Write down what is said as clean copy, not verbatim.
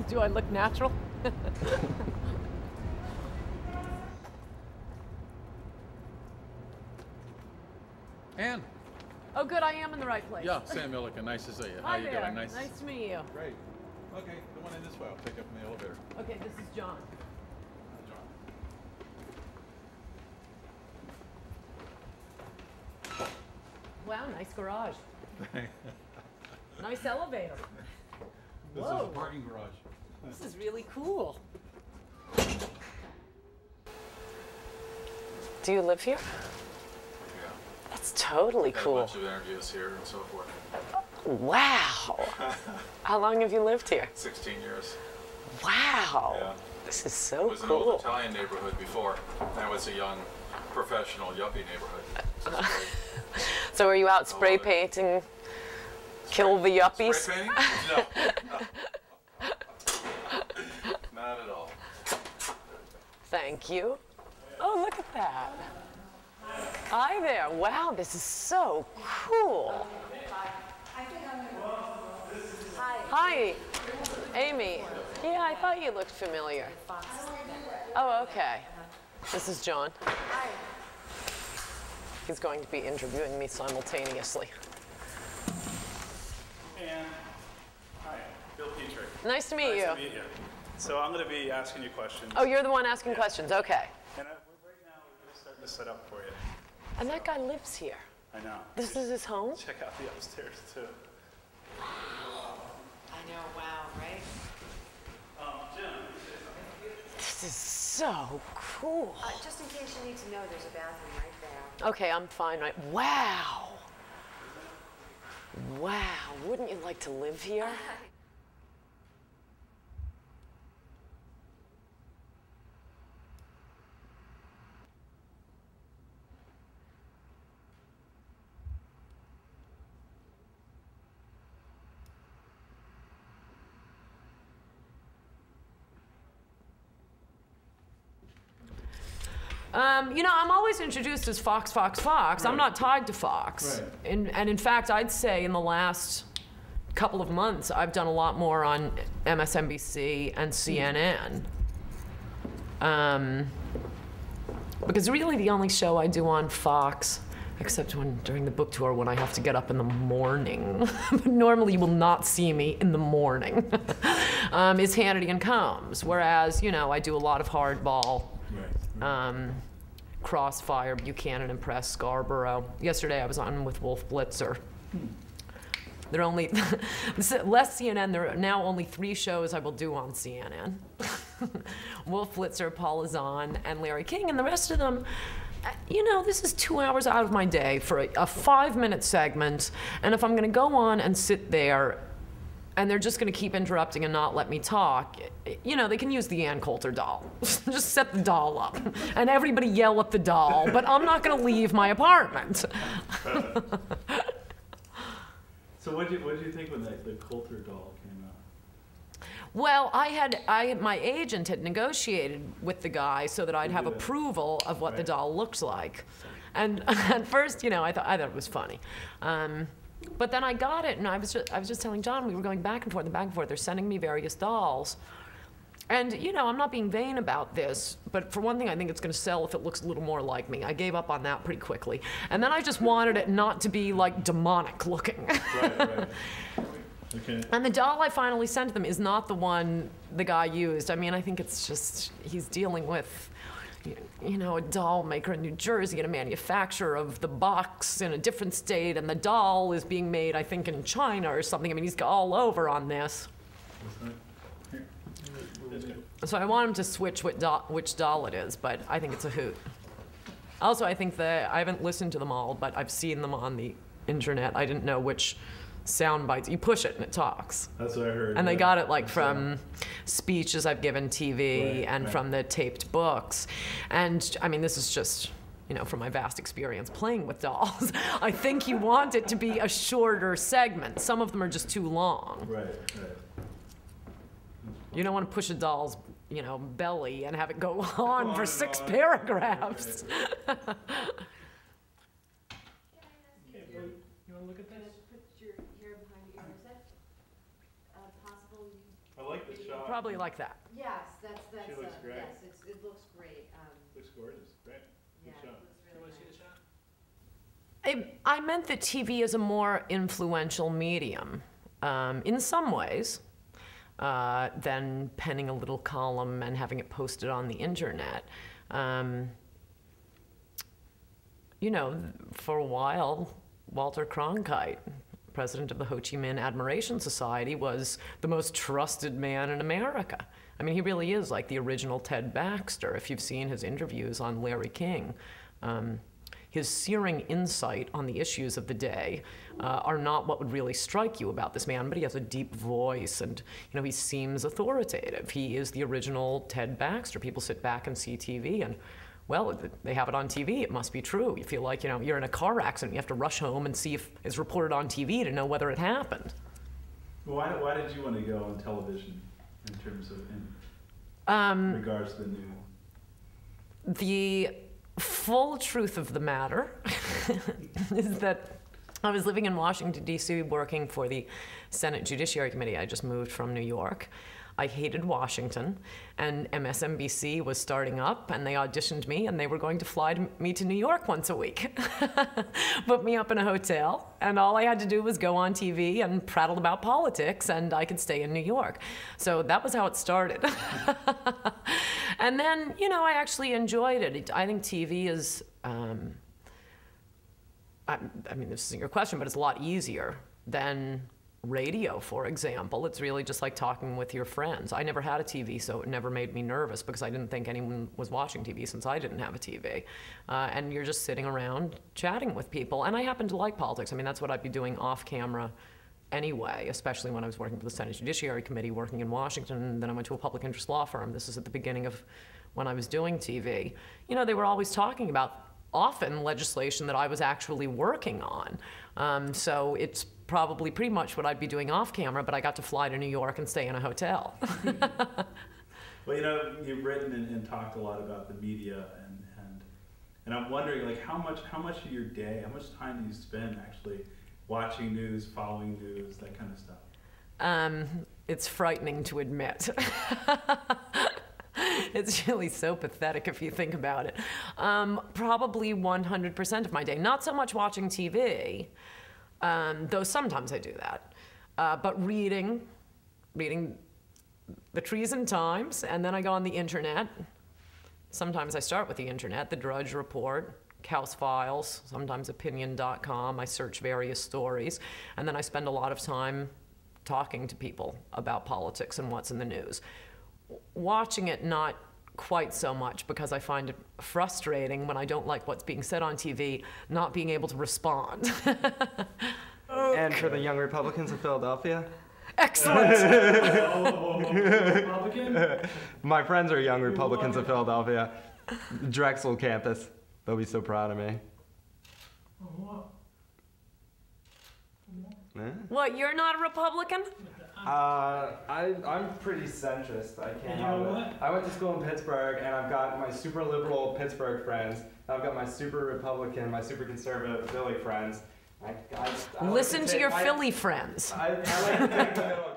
Do I look natural? Ann. Oh, good, I am in the right place. Yeah, Sam Milliken, nice to see you. How Hi you there. doing? Nice to meet you. Great. Okay, come on in this way. I'll pick up in the elevator. Okay, this is John. John. Wow, nice garage. Nice elevator. This Whoa. is a parking garage. This is really cool. Do you live here? Yeah. That's totally Had cool. a bunch of interviews here and so forth. Wow. How long have you lived here? 16 years. Wow. Yeah. This is so It was an cool. old Italian neighborhood before. Now it's a young, professional yuppie neighborhood. So are you out spray love it. painting, kill the yuppies? Spray painting? No. Not at all. Thank you. Oh, look at that. Hi there. Wow, this is so cool. Hi, Amy. Yeah, I thought you looked familiar. Oh, okay. This is John. Hi. He's going to be interviewing me simultaneously. And hi, Bill Petrie. Nice to meet Nice you. to meet you. So I'm going to be asking you questions. Oh, you're the one asking questions. Okay. And right now we're just starting to set up for you. And that guy lives here. I know. This is his home? Check out the upstairs too. I know, wow, right? Jim. This is so cool. Just in case you need to know, there's a bathroom right there. Okay, I'm fine, right? Wow. Wow, wouldn't you like to live here? You know, I'm always introduced as Fox, Fox, Fox. I'm not tied to Fox. Right. And in fact, I'd say in the last couple of months, I've done a lot more on MSNBC and CNN. Because really the only show I do on Fox, except when during the book tour when I have to get up in the morning, but normally you will not see me in the morning, is Hannity and Combs. Whereas, you know, I do a lot of hardball. Crossfire, Buchanan and Press, Scarborough. Yesterday I was on with Wolf Blitzer. There are only, less CNN, there are now only 3 shows I will do on CNN. Wolf Blitzer, Paul Azan, and Larry King, and the rest of them, you know, this is 2 hours out of my day for a 5-minute segment, and if I'm gonna go on and sit there and they're just going to keep interrupting and not let me talk, you know, they can use the Ann Coulter doll. Just set the doll up, and everybody yell at the doll, but I'm not going to leave my apartment. So what did you think when the Coulter doll came out? Well, my agent had negotiated with the guy so that I'd have approval of what the doll looked like. And at first, you know, I thought it was funny. But then I got it, and I was just telling John, we were going back and forth and back and forth. They're sending me various dolls. And, you know, I'm not being vain about this, but for one thing, I think it's going to sell if it looks a little more like me. I gave up on that pretty quickly. And then I just wanted it not to be, like, demonic looking. Right. Okay. And the doll I finally sent them is not the one the guy used. I mean, I think it's just, he's dealing with, you know, a doll maker in New Jersey and a manufacturer of the box in a different state, and the doll is being made, I think, in China or something. I mean, he's all over on this. So I want him to switch which doll it is, but I think it's a hoot. Also, I think I haven't listened to them all, but I've seen them on the internet. I didn't know which sound bites. You push it and it talks. That's what I heard. And they got it like from speeches I've given TV and from the taped books. And I mean, this is just, you know, from my vast experience playing with dolls. I think you want it to be a shorter segment. Some of them are just too long. Right. You don't want to push a doll's, you know, belly and have it go on for 6 paragraphs. You want to look at this? Put your hair behind your ear. Is that possible? I like Good shot. Probably like that. Yes, that's, She looks great. yes, it looks great. Looks gorgeous. Great. Yeah, Good it shot. looks really nice. I meant that TV is a more influential medium in some ways than penning a little column and having it posted on the internet. You know, for a while, Walter Cronkite, president of the Ho Chi Minh Admiration Society, was the most trusted man in America. I mean, he really is like the original Ted Baxter, if you've seen his interviews on Larry King. His searing insight on the issues of the day are not what would really strike you about this man, but he has a deep voice and, you know, he seems authoritative. He is the original Ted Baxter. People sit back and see TV and, well, they have it on TV, it must be true. You feel like, you know, you're in a car accident, you have to rush home and see if it's reported on TV to know whether it happened. Why did you want to go on television in terms of, in regards to the news? The full truth of the matter is that I was living in Washington, D.C., working for the Senate Judiciary Committee. I just moved from New York. I hated Washington, and MSNBC was starting up, and they auditioned me, and they were going to fly me to New York once a week, put me up in a hotel, and all I had to do was go on TV and prattle about politics, and I could stay in New York. So that was how it started. And then, you know, I actually enjoyed it. I think TV is, I mean, this isn't your question, but it's a lot easier than radio, for example. It's really just like talking with your friends. I never had a TV, so it never made me nervous because I didn't think anyone was watching TV since I didn't have a TV. And you're just sitting around chatting with people. And I happen to like politics. I mean, that's what I'd be doing off camera anyway, especially when I was working for the Senate Judiciary Committee, working in Washington. Then I went to a public interest law firm. This is at the beginning of when I was doing TV. You know, they were always talking about often legislation that I was actually working on. So it's probably pretty much what I'd be doing off camera, but I got to fly to New York and stay in a hotel. Well, you know, you've written and talked a lot about the media, and I'm wondering, like, how much of your day, how much time do you spend actually watching news, following news, that kind of stuff? It's frightening to admit. It's really so pathetic if you think about it. Probably 100% of my day. Not so much watching TV, though sometimes I do that, but reading the Trees and Times, and then I go on the internet. Sometimes I start with the internet, the Drudge Report, House Files, sometimes opinion.com. I search various stories, and then I spend a lot of time talking to people about politics and what's in the news. Watching it, not quite so much, because I find it frustrating when I don't like what's being said on TV, not being able to respond. And for the young Republicans of Philadelphia? Excellent. Republican? My friends are young Republicans of Philadelphia. Drexel campus. They'll be so proud of me. What, you're not a Republican? I'm pretty centrist. I can't help it. I went to school in Pittsburgh, and I've got my super liberal Pittsburgh friends. I've got my super Republican, my super conservative Philly friends. I Listen to your Philly friends. I like to take the middle